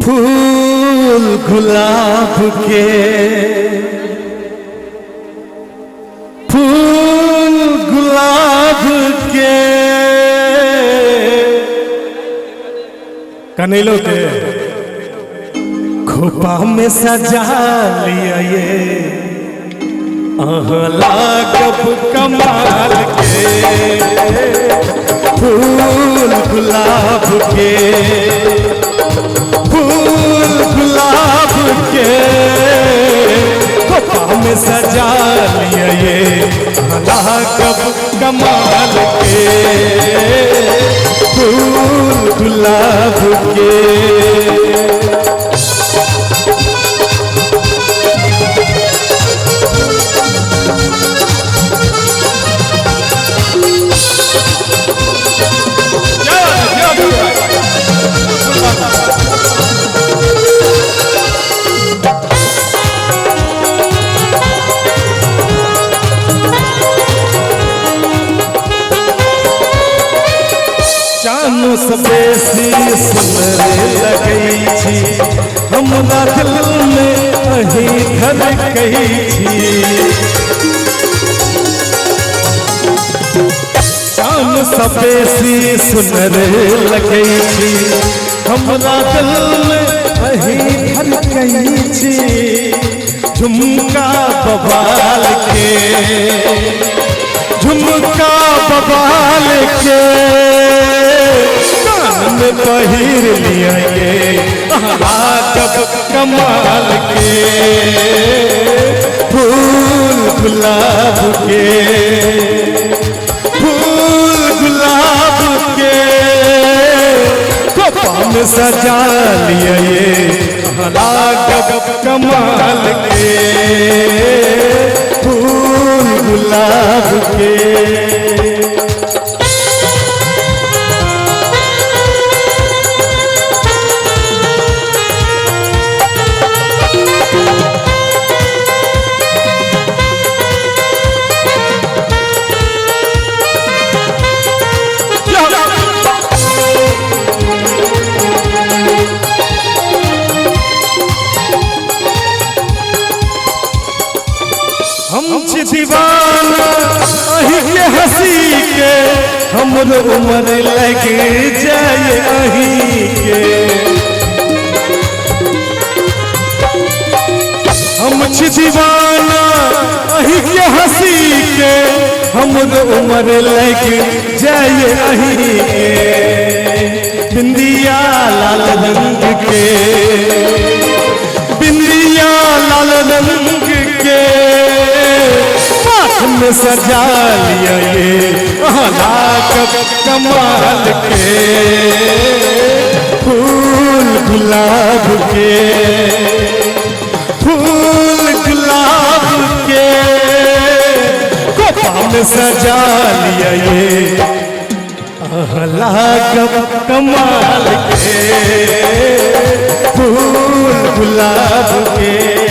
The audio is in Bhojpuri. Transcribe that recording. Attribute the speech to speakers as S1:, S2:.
S1: फूल गुलाब के, फूल गुलाब के, कनेलों के खोपा में सजा लिया ये लागब कमाल के। फूल गुलाब के, फूल गुलाब के खोपा में सजा लिया ये लागब कमाल के। फूल गुलाब के जानो सबे सी सुंदर लगई छी, हमरा दिल में अही घर कही छी। जानो सबे सी सुंदर लगई छी, हमरा दिल में अही घर कही छी। झुमका बवाल के, झुमका बवाल के में पहिर लिया ये लागब कमाल के। फूल गुलाब के, फूल गुलाब के खोपा में सजा लिया ये लागब कमाल के। फूल गुलाब के हम दीवाना अही के हंसी के, हमरो उम्र लग जाए अही के। हम दीवाना अही के हंसी के, हमरो उम्र लग जाए अही के। बिंदिया लाल रंग के, बिंदिया लाल रंग के में सजा लिया ये लागब कमाल के। फूल गुलाब के, फूल गुलाब के खोपा में सजा लिया ये लागब कमाल के। फूल गुलाब के